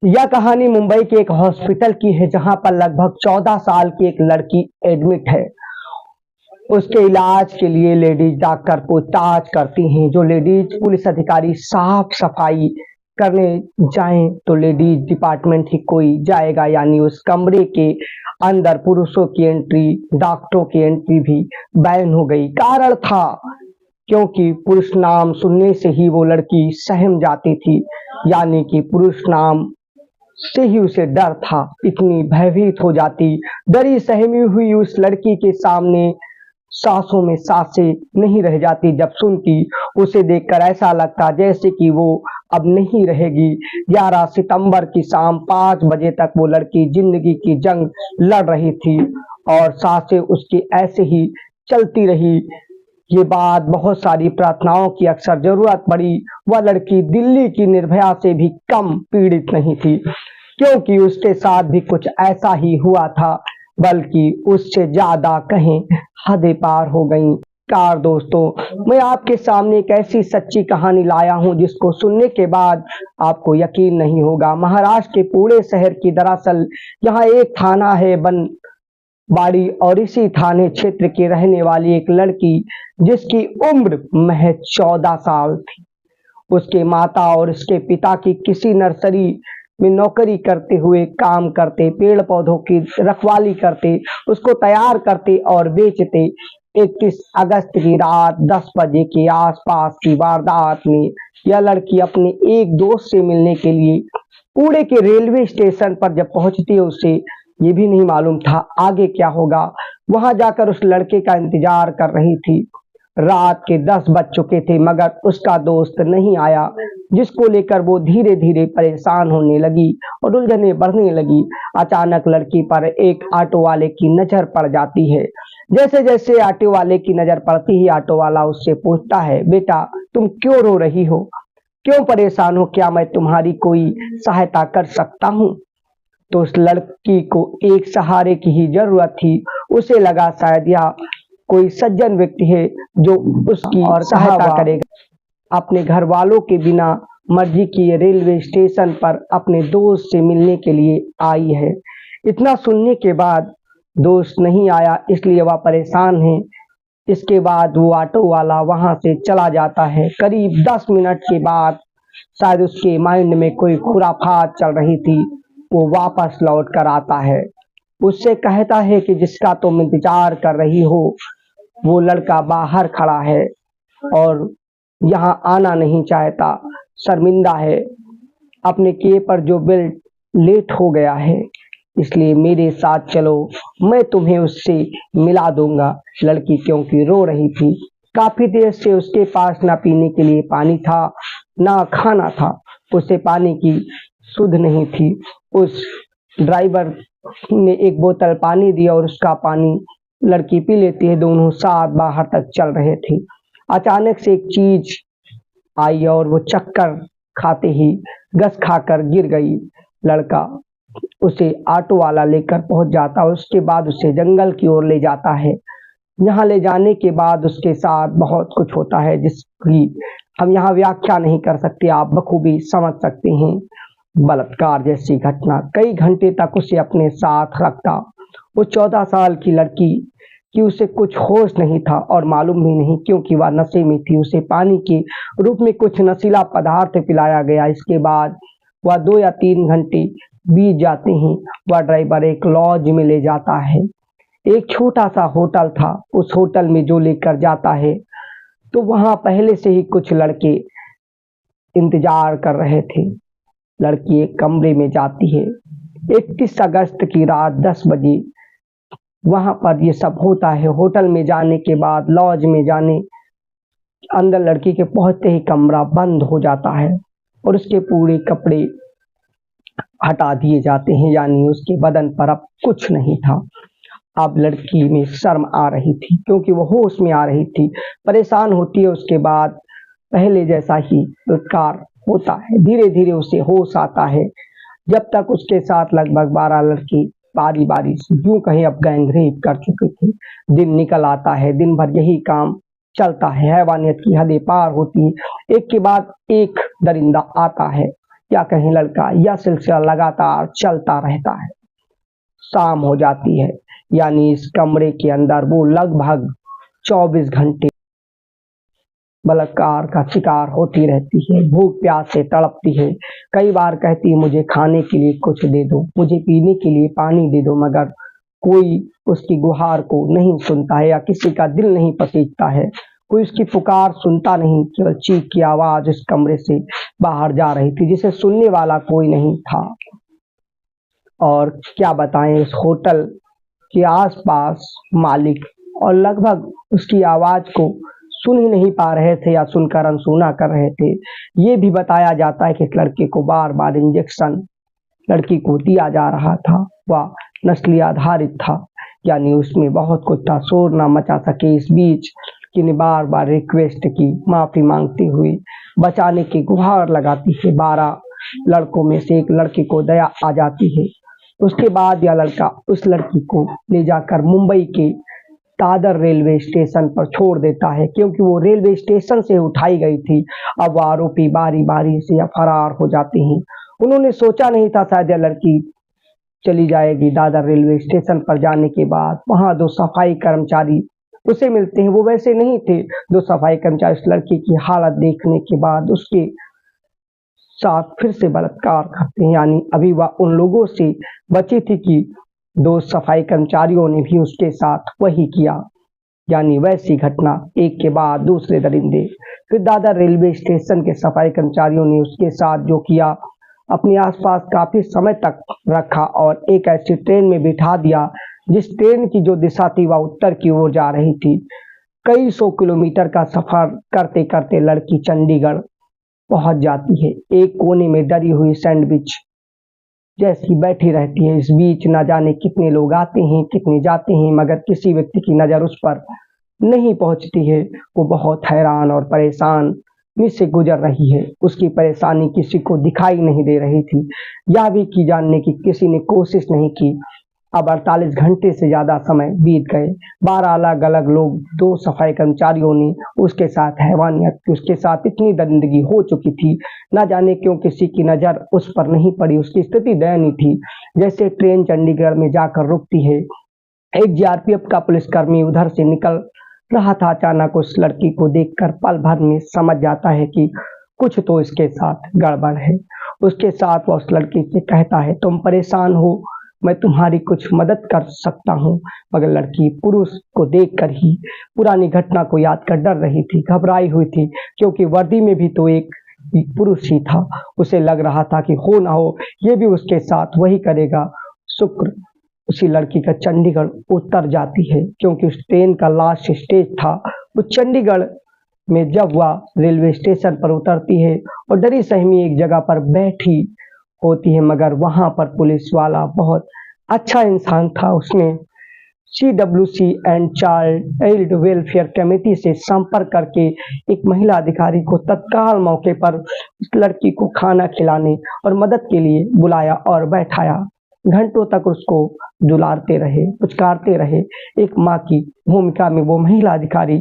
यह कहानी मुंबई के एक हॉस्पिटल की है जहां पर लगभग 14 साल की एक लड़की एडमिट है। उसके इलाज के लिए लेडीज डॉक्टर पूछताछ करती हैं। जो लेडीज पुलिस अधिकारी साफ सफाई करने जाएं तो लेडीज डिपार्टमेंट ही कोई जाएगा, यानी उस कमरे के अंदर पुरुषों की एंट्री, डॉक्टरों की एंट्री भी बैन हो गई। कारण था क्योंकि पुरुष नाम सुनने से ही वो लड़की सहम जाती थी, यानी कि पुरुष नाम से ही उसे डर था। इतनी भयभीत हो जाती, डरी सहमी हुई उस लड़की के सामने सांसों में सांसें नहीं रह जाती। जब सुनती, उसे देखकर ऐसा लगता जैसे कि वो अब नहीं रहेगी। 11 सितंबर की शाम 5 बजे तक वो लड़की जिंदगी की जंग लड़ रही थी और सांसें उसकी ऐसे ही चलती रही। ये बात बहुत सारी प्रार्थनाओं की अक्सर जरूरत पड़ी। वह लड़की दिल्ली की निर्भया से भी कम पीड़ित नहीं थी, क्योंकि उसके साथ भी कुछ ऐसा ही हुआ था, बल्कि उससे ज्यादा कहें हदें पार हो गईं। कार दोस्तों, मैं आपके सामने एक ऐसी सच्ची कहानी लाया हूं जिसको सुनने के बाद आपको यकीन नहीं होगा। महाराष्ट्र के पुणे शहर की, दरअसल यहाँ एक थाना है बाड़ी, और इसी थाने क्षेत्र की रहने वाली एक लड़की जिसकी उम्र महज 14 साल थी। उसके माता और उसके पिता की किसी नर्सरी में नौकरी करते हुए काम करते, पेड़ पौधों की रखवाली करते, उसको तैयार करते और बेचते। 21 अगस्त की रात 10 बजे के आसपास की वारदात में यह लड़की अपने एक दोस्त से मिलने के लिए पुणे के रेलवे स्टेशन पर जब पहुंचती है, उसे ये भी नहीं मालूम था आगे क्या होगा। वहां जाकर उस लड़के का इंतजार कर रही थी। रात के 10 बज चुके थे मगर उसका दोस्त नहीं आया, जिसको लेकर वो धीरे धीरे परेशान होने लगी और उलझने बढ़ने लगी। अचानक लड़की पर एक ऑटो वाले की नजर पड़ जाती है। जैसे जैसे ऑटो वाले की नजर पड़ती ही ऑटो वाला उससे पूछता है, बेटा तुम क्यों रो रही हो, क्यों परेशान हो, क्या मैं तुम्हारी कोई सहायता कर सकता हूँ? तो उस लड़की को एक सहारे की ही जरूरत थी। उसे लगा शायद यह कोई सज्जन व्यक्ति है जो उसकी और सहायता करेगा। अपने घर वालों के बिना मर्जी किए रेलवे स्टेशन पर अपने दोस्त से मिलने के लिए आई है। इतना सुनने के बाद दोस्त नहीं आया, इसलिए वह परेशान है। इसके बाद वो ऑटो वाला वहां से चला जाता है। करीब 10 मिनट के बाद शायद उसके माइंड में कोई खुराफात चल रही थी, वो वापस लौट कर आता है। उससे कहता है कि जिसका तुम इंतजार कर रही हो वो लड़का बाहर खड़ा है और यहाँ आना नहीं चाहता, शर्मिंदा है, अपने किए पर जो बिल लेट हो गया है, इसलिए मेरे साथ चलो, मैं तुम्हें उससे मिला दूंगा। लड़की क्योंकि रो रही थी, काफी देर से उसके पास ना पीने के लिए पानी था ना खाना था, उसे पानी की सुध नहीं थी। उस ड्राइवर ने एक बोतल पानी दिया और उसका पानी लड़की पी लेती है। दोनों साथ बाहर तक चल रहे थे। अचानक से एक चीज आई और वो चक्कर खाते ही गस खाकर गिर गई। लड़का उसे ऑटो वाला लेकर पहुंच जाता है। उसके बाद उसे जंगल की ओर ले जाता है। यहाँ ले जाने के बाद उसके साथ बहुत कुछ होता है जिसकी हम यहाँ व्याख्या नहीं कर सकते, आप बखूबी समझ सकते हैं। बलात्कार जैसी घटना कई घंटे तक उसे अपने साथ रखता। वो 14 साल की लड़की कि उसे कुछ होश नहीं था और मालूम भी नहीं, क्योंकि वह नशे में थी। उसे पानी के रूप में कुछ नशीला पदार्थ पिलाया गया। इसके बाद वह 2 या 3 घंटे बीत जाते हैं। वह ड्राइवर एक लॉज में ले जाता है। एक छोटा सा होटल था। उस होटल में जो लेकर जाता है तो वहां पहले से ही कुछ लड़के इंतजार कर रहे थे। लड़की एक कमरे में जाती है। 31 अगस्त की रात 10 बजे वहां पर ये सब होता है। होटल में जाने के बाद लॉज में जाने अंदर लड़की के पहुंचते ही कमरा बंद हो जाता है और उसके पूरे कपड़े हटा दिए जाते हैं, यानी उसके बदन पर अब कुछ नहीं था। अब लड़की में शर्म आ रही थी क्योंकि वो होश में आ रही थी। परेशान होती है। उसके बाद पहले जैसा ही बलात्कार होता है। धीरे धीरे उसे होश आता है। जब तक उसके साथ लगभग 12 लड़के बारी बारी से, यूं कहीं अब गैंगरेप कर चुके थे। दिन निकल आता है, दिन भर यही काम चलता है। हैवानियत की हदें पार होती है। एक के बाद एक दरिंदा आता है। या कहीं लड़का, यह सिलसिला लगातार चलता रहता है। शाम हो जाती है, यानी इस कमरे के अंदर वो लगभग 24 घंटे बलात्कार का शिकार होती रहती है। भूख प्यास से तड़पती है। कई बार कहती है मुझे खाने के लिए कुछ दे दो, मुझे पीने के लिए पानी दे दो, मगर कोई उसकी गुहार को नहीं सुनता है या किसी का दिल नहीं पसीजता है। कोई उसकी पुकार सुनता नहीं। केवल चीख की आवाज इस कमरे से बाहर जा रही थी, जिसे सुनने वाला कोई नहीं था। और क्या बताएं, इस होटल के आसपास मालिक और लगभग उसकी आवाज को सुन ही नहीं पा रहे थे या सुनकर अनसुना कर रहे थे। ये भी बताया जाता है कि इस लड़के को बार बार इंजेक्शन लड़की को दिया जा रहा था। वह नस्ली आधारित था, यानी उसमें बहुत कुछ था। शोर ना मचा सके इस बीच कि ने बार बार रिक्वेस्ट की, माफी मांगती हुई बचाने की गुहार लगाती है। 12 लड़कों में से एक लड़के को दया आ जाती है। उसके बाद यह लड़का उस लड़की को ले जाकर मुंबई के दादर रेलवे स्टेशन पर छोड़ देता है, क्योंकि वो रेलवे स्टेशन से उठाई गई थी। अब वो आरोपी बारी बारी से फरार हो जाते हैं। उन्होंने सोचा नहीं था शायद यह लड़की चली जाएगी। दादर रेलवे स्टेशन पर जाने के बाद वहां 2 सफाई कर्मचारी उसे मिलते हैं। वो वैसे नहीं थे। 2 सफाई कर्मचारी उस लड़की की हालत देखने के बाद उसके साथ फिर से बलात्कार करते हैं। यानी अभी वह उन लोगों से बची थी कि 2 सफाई कर्मचारियों ने भी उसके साथ वही किया। यानी वैसी घटना एक के बाद दूसरे दरिंदे। फिर दादर रेलवे स्टेशन के सफाई कर्मचारियों ने उसके साथ जो किया, अपने आसपास काफी समय तक रखा और एक ऐसी ट्रेन में बिठा दिया जिस ट्रेन की जो दिशा थी वह उत्तर की ओर जा रही थी। कई 100 किलोमीटर का सफर करते करते लड़की चंडीगढ़ पहुंच जाती है। एक कोने में डरी हुई सैंडविच जैसी बैठी रहती है। इस बीच न जाने कितने लोग आते हैं, कितने जाते हैं, मगर किसी व्यक्ति की नजर उस पर नहीं पहुंचती है। वो बहुत हैरान और परेशान से गुजर रही है। उसकी परेशानी किसी को दिखाई नहीं दे रही थी। यह भी की जानने की किसी ने कोशिश नहीं की। अब 48 घंटे से ज्यादा समय बीत गए। 12 अलग अलग लोग, 2 सफाई कर्मचारियों ने उसके साथ हैवानियत की। उसके साथ इतनी दरिंदगी हो चुकी थी, ना जाने क्यों किसी की नजर उस पर नहीं पड़ी। उसकी स्थिति दयनीय थी। जैसे ट्रेन चंडीगढ़ में जाकर रुकती है, एक जीआरपीएफ का पुलिसकर्मी उधर से निकल रहा था। अचानक उस लड़की को देखकर पल भर में समझ जाता है कि कुछ तो इसके साथ गड़बड़ है। उसके साथ वह उस लड़की से कहता है, तुम परेशान हो, मैं तुम्हारी कुछ मदद कर सकता हूँ। मगर लड़की पुरुष को देखकर ही पुरानी घटना को याद कर डर रही थी, घबराई हुई थी, क्योंकि वर्दी में भी तो एक पुरुष ही था। उसे लग रहा था कि हो ना हो ये भी उसके साथ वही करेगा। शुक्र उसी लड़की का चंडीगढ़ उतर जाती है, क्योंकि उस ट्रेन का लास्ट स्टेज था वो चंडीगढ़ में। जब वह रेलवे स्टेशन पर उतरती है और डरी सहमी एक जगह पर बैठी होती है, मगर वहां पर पुलिस वाला बहुत अच्छा इंसान था। उसने CWC and child welfare committee से संपर्क करके एक महिला अधिकारी को तत्काल मौके पर उस लड़की को खाना खिलाने और मदद के लिए बुलाया और बैठाया। घंटों तक उसको दुलारते रहे, पुचकारते रहे। एक माँ की भूमिका में वो महिला अधिकारी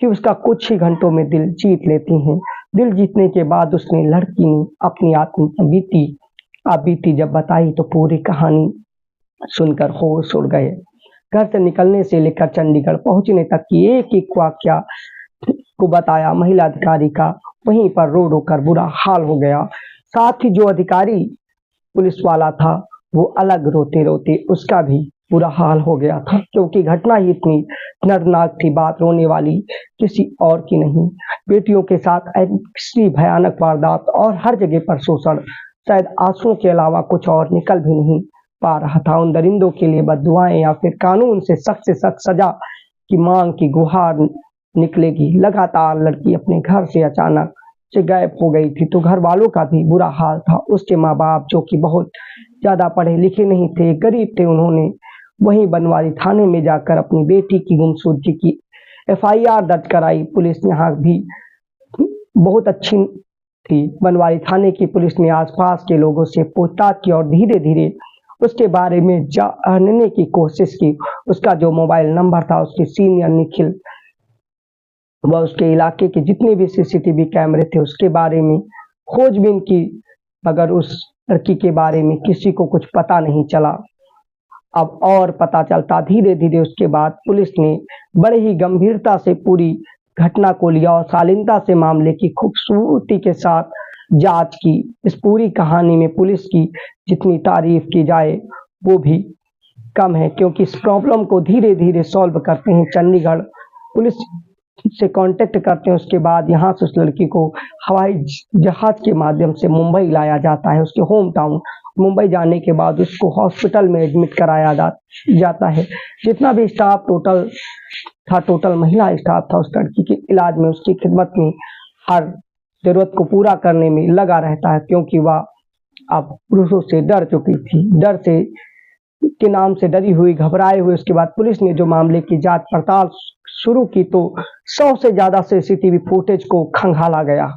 कि उसका कुछ ही घंटों में दिल जीत लेती हैं। दिल जीतने के बाद उसने लड़की ने अपनी बीती जब बताई तो पूरी कहानी सुनकर होश उड़ गए। घर से निकलने से लेकर चंडीगढ़ पहुंचने तक की एक एक वाक्या को बताया महिला अधिकारी का। वहीं पर रो रो कर बुरा हाल हो गया। साथ ही जो अधिकारी पुलिस वाला था वो अलग रोते रोते उसका भी बुरा हाल हो गया था, क्योंकि घटना ही इतनी दर्दनाक थी। बात रोने वाली किसी और की नहीं, बेटियों के साथ ऐसी भयानक वारदात और हर जगह पर शोषण, शायद आंसुओं के अलावा कुछ और निकल भी नहीं पा रहा था। उन दरिंदों के लिए बद्दुआएं या फिर कानून से सख्त सजा की मांग की गुहार निकलेगी। लगातार लड़की अपने घर से अचानक से गायब हो गई थी, तो घर वालों का भी बुरा हाल था। उसके माँ बाप जो कि बहुत ज्यादा पढ़े लिखे नहीं थे, गरीब थे, उन्होंने वहीं बनवारी थाने में जाकर अपनी बेटी की गुमशुदगी की FIR दर्ज कराई। पुलिस यहाँ भी बहुत अच्छी थी। बनवारी थाने की पुलिस ने आसपास के लोगों से पूछताछ की और धीरे धीरे उसके बारे में जानने की कोशिश की। उसका जो मोबाइल नंबर था, उसके सीनियर निखिल व उसके इलाके के जितने भी CCTV कैमरे थे उसके बारे में खोजबीन की। मगर उस लड़की के बारे में किसी को कुछ पता नहीं चला। अब और पता चलता धीरे धीरे उसके बाद पुलिस ने बड़े ही गंभीरता से पूरी घटना को लिया और शालीनता से मामले की खूबसूरती के साथ जांच की। इस पूरी कहानी में पुलिस की जितनी तारीफ की जाए वो भी कम है, क्योंकि इस प्रॉब्लम को धीरे धीरे सॉल्व करते हैं चंडीगढ़ पुलिस से कांटेक्ट करते हैं। उसके बाद यहाँ से उस लड़की को हवाई जहाज के माध्यम से मुंबई लाया जाता है, उसके होम टाउन। मुंबई जाने के बाद उसको हॉस्पिटल में एडमिट कराया जाता है। जितना भी स्टाफ टोटल महिला स्टाफ था उस लड़की के इलाज में, उसकी खिदमत में, हर जरूरत को पूरा करने में लगा रहता है, क्योंकि वह अब पुरुषों से डर चुकी थी। डर से के नाम से डरी हुई, घबराए हुए उसके बाद पुलिस ने जो मामले की जांच पड़ताल शुरू की तो 100 से ज्यादा सीसीटीवी फुटेज को खंगाला गया।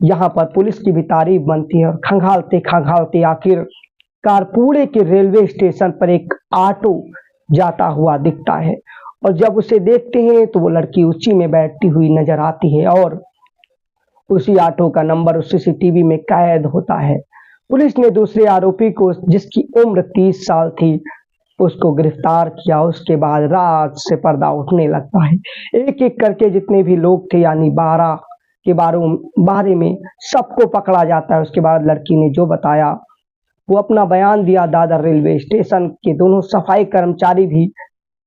यहाँ पर पुलिस की भी तारीफ बनती है और खंगालते आखिरकार पूरे के रेलवे स्टेशन पर एक ऑटो जाता हुआ दिखता है और जब उसे देखते हैं तो वो लड़की उसी में बैठती हुई नजर आती है और उसी ऑटो का नंबर उस सीसीटीवी में कैद होता है। पुलिस ने दूसरे आरोपी को, जिसकी उम्र 30 साल थी, उसको गिरफ्तार किया। उसके बाद रात से पर्दा उठने लगता है। एक एक करके जितने भी लोग थे, यानी 12 के बारे में सबको पकड़ा जाता है। उसके बाद लड़की ने जो बताया वो अपना बयान दिया। दादर रेलवे स्टेशन के दोनों सफाई कर्मचारी भी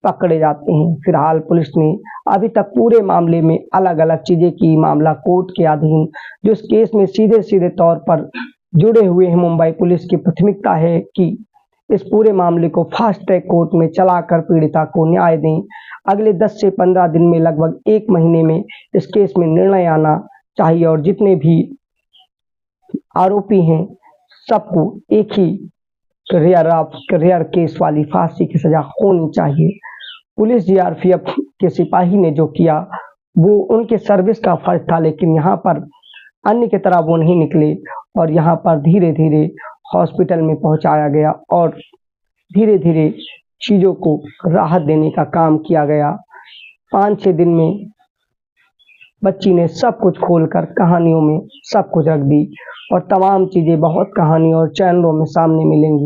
पकड़े जाते हैं। फिलहाल पुलिस ने अभी तक पूरे मामले में अलग अलग चीजें की। मामला कोर्ट के अधीन, जो इस केस में सीधे सीधे तौर पर जुड़े हुए हैं। मुंबई पुलिस की प्राथमिकता है कि इस पूरे मामले को फास्ट ट्रैक कोर्ट में चलाकर पीड़िता को न्याय दें। अगले 10 से 15 दिन में, लगभग 1 महीने में इस केस में निर्णय आना चाहिए और जितने भी आरोपी हैं सबको एक ही रेयर केस वाली फांसी की सजा होनी चाहिए। पुलिस जीआरपीएफ के सिपाही ने जो किया वो उनके सर्विस का फर्ज था, लेकिन यहाँ पर अन्य की तरह वो नहीं निकले और यहाँ पर धीरे धीरे हॉस्पिटल में पहुंचाया गया और धीरे धीरे चीजों को राहत देने का काम किया गया। 5-6 दिन में बच्ची ने सब कुछ खोलकर कहानियों में सब कुछ रख दी और तमाम चीजें बहुत कहानी और चैनलों में सामने मिलेंगी।